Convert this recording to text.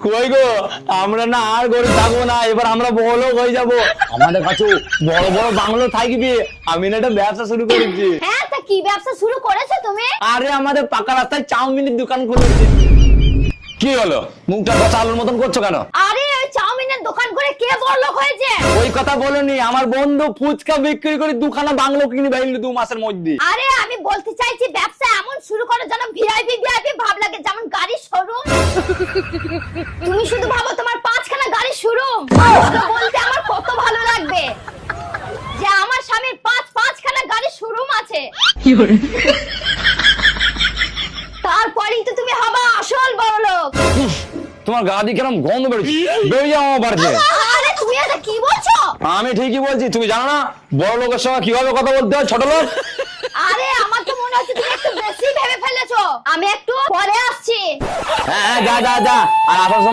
কই গো, আমরা না আর গরিব থাকবো না, এবার আমরা বড়লোক হয়ে যাবো। আমাদের কাছে বড় বড় বাংলো থাকবে। আমি না একটা ব্যবসা শুরু করেছি। হ্যাঁ, তা কি ব্যবসা শুরু করেছো তুমি? আরে আমাদের পাকা রাস্তায় চাউমিনের দোকান খুলেছি। কি হলো, মুখটা কথা আলুর মতন করছো কেন? আরে ওই চাউমিনের দোকান করে কে বড়লোক হয়েছে? ওই কথা বলনি, আমার বন্ধু ফুচকা বিক্রি করে দুখানা বাংলো কিনে ফেললো 2 মাসের মধ্যে। আরে আমি বলতে চাইছি ব্যবসা এমন শুরু করো যেন ভিআইপি ভিআইপি ভাব লাগে, যেমন গাড়ির শোরুম। তুমি শুধু ভাবো তোমার 5খানা গাড়ির শোরুম বলতে আমার কত ভালো লাগবে যে আমার স্বামীর 5খানা গাড়ির শোরুম আছে। তারপরেই তো তুমি হবা আসল বড়লোক। তোমার গাড়ি কেরম গন্ধ বেরোচ্ছে, বেরিয়ে যাও আমার বাড়িতে। আরে তুমি এটা কি বলছো? আমি ঠিকই বলছি, তুমি জানো না বড় লোকের সঙ্গে কিভাবে কথা বলতে হয় ছোট লোক? আরে আমার তো মনে হচ্ছে তুমি একটু বেশি ভেবে ফেলেছো। আমি একটু পরে আসছি। হ্যাঁ, যা যা যা, আর আসার সময়